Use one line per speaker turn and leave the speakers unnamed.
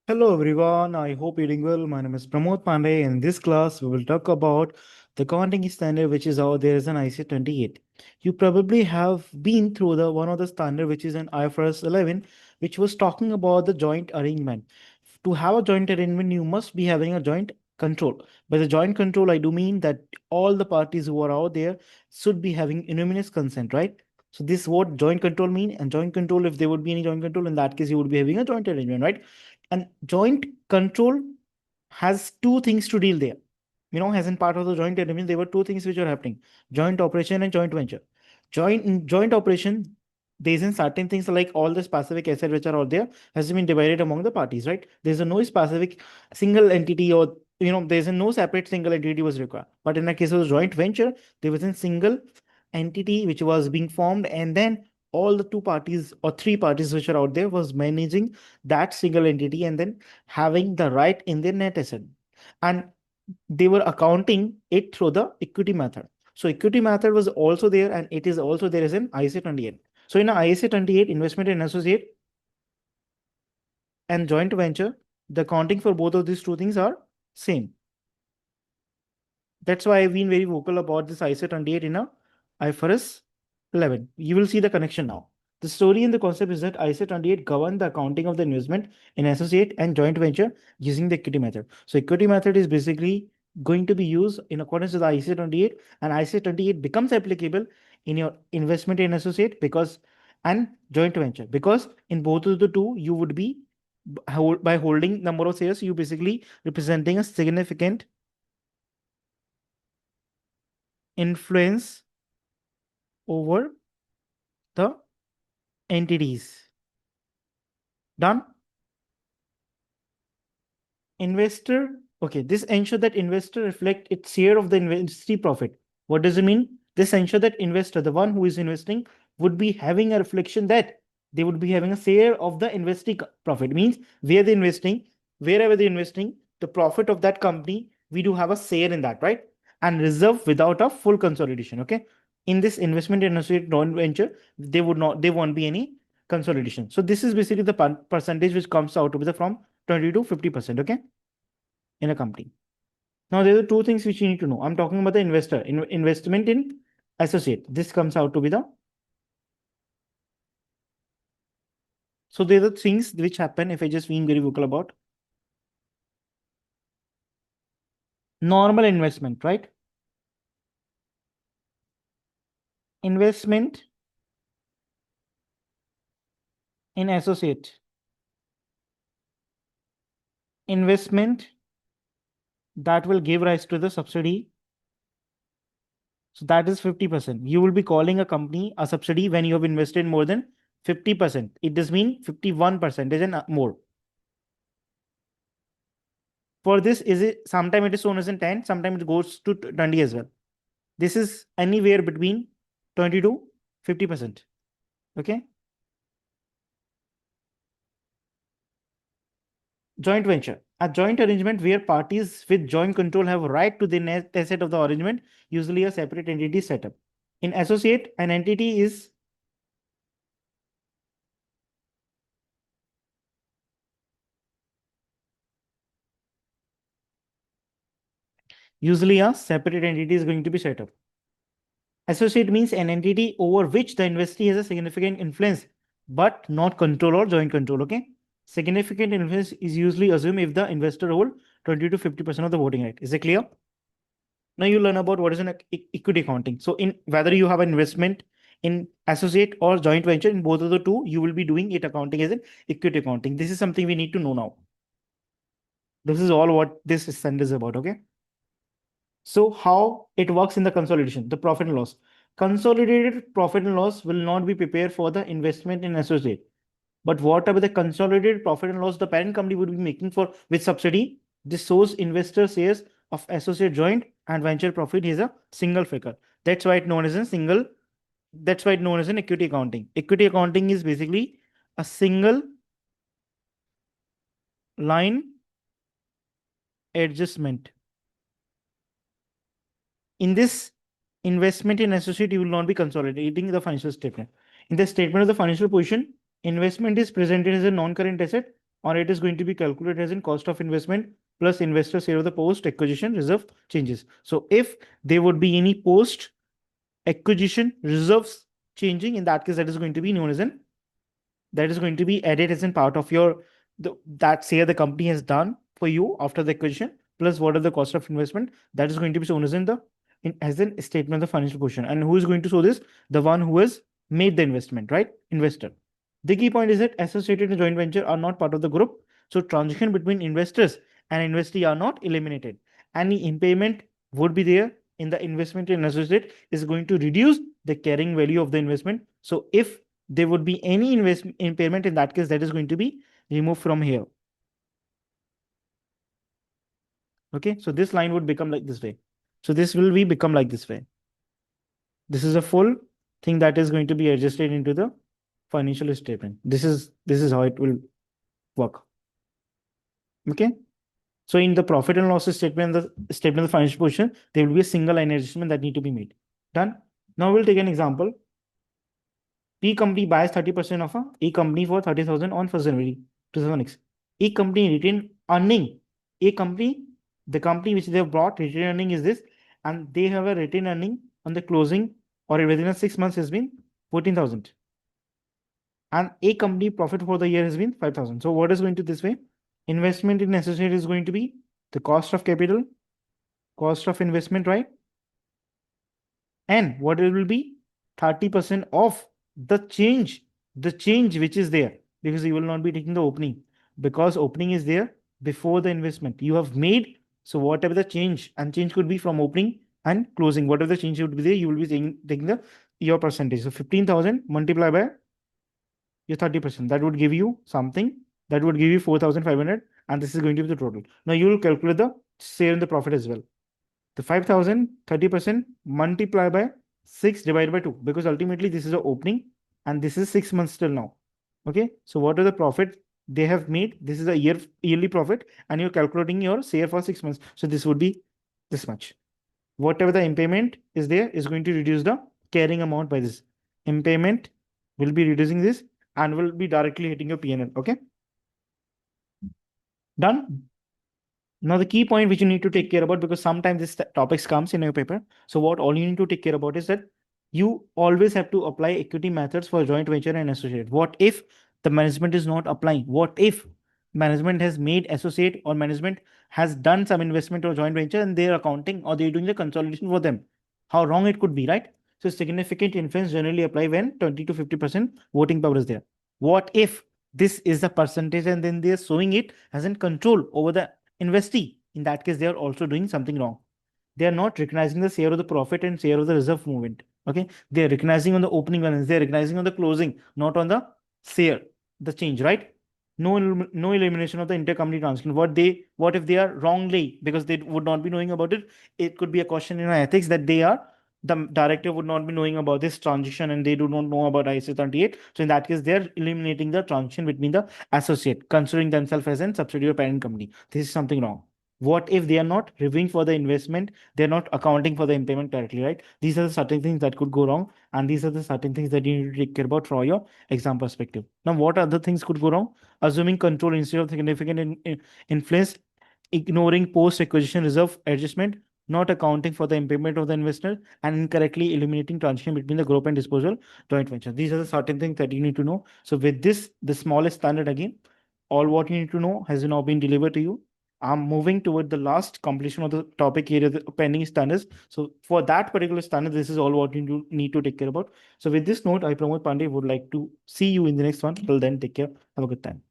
Hello everyone, I hope you're doing well. My name is Pramod Pandey. In this class, we will talk about the accounting standard, which is out there as an ICA 28. You probably have been through the one of the standard, which is an IFRS 11, which was talking about the joint arrangement. To have a joint arrangement, you must be having a joint control. By the joint control, I do mean that all the parties who are out there should be having unanimous consent, right? So this what joint control mean, and joint control, if there would be any joint control, in that case, you would be having a joint arrangement, right? And joint control has two things to deal there. As in part of the joint arrangement, there were two things which are happening: joint operation and joint venture. Joint operation, there's in certain things like all the specific assets which are out there has been divided among the parties, right? There's a no specific single entity, or there's a no separate single entity was required. But in the case of the joint venture, there was a single entity which was being formed, and then all the two parties or three parties which are out there was managing that single entity and then having the right in their net asset, and they were accounting it through the equity method. So equity method was also there, and it is also there as an IAS 28. So in a IAS 28, investment in associate and joint venture, the accounting for both of these two things are same. That's why I've been very vocal about this IAS 28 in a IFRS 11. You will see the connection now. The story and the concept is that IAS 28 govern the accounting of the investment in associate and joint venture using the equity method. So equity method is basically going to be used in accordance with the IAS 28, and IAS 28 becomes applicable in your investment in associate and joint venture, because in both of the two you would be by holding number of shares, you basically representing a significant influence over the entities. Done. Investor. Okay, this ensure that investor reflect its share of the investee profit. What does it mean? This ensure that investor, the one who is investing, would be having a reflection that they would be having a share of the investee profit. Means where they're investing, wherever they're investing, the profit of that company, we do have a share in that, right? And reserve without a full consolidation. Okay. In this investment in associate joint venture, there won't be any consolidation. So this is basically the percentage which comes out to be from 20 to 50%. Okay. In a company. Now, there are two things which you need to know. I'm talking about the investor, investment in associate. This comes out to be the. So there are things which happen if I just being very vocal about. Normal investment, right? Investment in associate. Investment that will give rise to the subsidy. So that is 50%. You will be calling a company a subsidy when you have invested more than 50%. It does mean 51% and more. For this, is it sometimes it is shown as in 10, sometimes it goes to 20 as well. This is anywhere between 20 to 50%. Okay. Joint venture. A joint arrangement where parties with joint control have a right to the net asset of the arrangement, usually a separate entity setup. In associate, an entity is usually a separate entity is going to be set up. Associate means an entity over which the investee has a significant influence, but not control or joint control. Okay. Significant influence is usually assumed if the investor hold 20 to 50% of the voting right. Is it clear? Now you learn about what is an equity accounting. So in whether you have an investment in associate or joint venture, in both of the two, you will be doing it accounting as an equity accounting. This is something we need to know now. This is all what this sentence is about. Okay. So how it works in the consolidation, the profit and loss. Consolidated profit and loss will not be prepared for the investment in associate. But whatever the consolidated profit and loss the parent company would be making for with subsidy, this shows investor shares of associate joint and venture profit is a single figure. That's why it's known as an equity accounting. Equity accounting is basically a single line adjustment. In this investment in associate, you will not be consolidating the financial statement. In the statement of the financial position, investment is presented as a non-current asset or it is going to be calculated as in cost of investment plus investor share of the post acquisition reserve changes. So if there would be any post acquisition reserves changing, in that case, that is going to be known as an, that is going to be added as in part of your that say the company has done for you after the acquisition, plus what are the cost of investment, that is going to be shown as in the as a statement of financial position. And who is going to show this? The one who has made the investment, right? Investor. The key point is that associated and joint venture are not part of the group, so transaction between investors and investee are not eliminated. Any impairment would be there in the investment in associate is going to reduce the carrying value of the investment. So if there would be any investment impairment, in that case, that is going to be removed from here. Okay, so this line would become like this way. So this will be become like this way. This is a full thing that is going to be adjusted into the financial statement. This is how it will work. Okay. So in the profit and loss statement, the statement of the financial position, there will be a single line adjustment that need to be made. Done. Now we'll take an example. P company buys 30% of A company for 30,000 on 1st January 2006. A company retained earning. A company, the company which they have bought, retained earning is this, and they have a retained earning on the closing or within 6 months has been 14,000. And A company profit for the year has been 5,000. So what is going to this way? Investment in associate is going to be the cost of capital, cost of investment, right? And what it will be? 30% of the change which is there, because you will not be taking the opening, because opening is there before the investment you have made. So whatever the change, and change could be from opening and closing, whatever the change would be there, you will be taking the your percentage. So 15,000 multiplied by your 30%, that would give you something, that would give you 4,500, and this is going to be the total. Now you will calculate the share in the profit as well. The 5,000, 30% multiplied by 6 divided by 2, because ultimately this is the opening and this is 6 months till now. Okay, so what are the profit they have made? This is a yearly profit, and you're calculating your share for 6 months. So this would be this much. Whatever the impairment is there is going to reduce the carrying amount by this. Impairment will be reducing this and will be directly hitting your P&L. Okay, done. Now the key point which you need to take care about, because sometimes this topics comes in your paper. So what all you need to take care about is that you always have to apply equity methods for joint venture and associate. What if the management is not applying? What if management has made associate, or management has done some investment or joint venture and they're accounting or they're doing the consolidation for them? How wrong it could be, right? So significant influence generally apply when 20 to 50% voting power is there. What if this is the percentage and then they're showing it as in control over the investee? In that case, they are also doing something wrong. They are not recognizing the share of the profit and share of the reserve movement. Okay, they are recognizing on the opening balance, they are recognizing on the closing, not on the share, the change, right? No elimination of the intercompany transaction. What if they are wrongly, because they would not be knowing about it? It could be a question in ethics that the director would not be knowing about this transaction and they do not know about ISO 38. So in that case, they're eliminating the transaction between the associate, considering themselves as a subsidiary parent company. This is something wrong. What if they are not reviewing for the investment? They're not accounting for the impairment correctly, right? These are the certain things that could go wrong. And these are the certain things that you need to take care about for your exam perspective. Now, what other things could go wrong? Assuming control instead of significant influence, ignoring post-acquisition reserve adjustment, not accounting for the impairment of the investor, and incorrectly eliminating transaction between the group and disposal joint venture. These are the certain things that you need to know. So with this, the smallest standard again, all what you need to know has now been delivered to you. I'm moving toward the last completion of the topic here, the pending standards. So for that particular standard, this is all what you need to take care about. So with this note, I, Pramod Pandey, would like to see you in the next one. Till then, take care. Have a good time.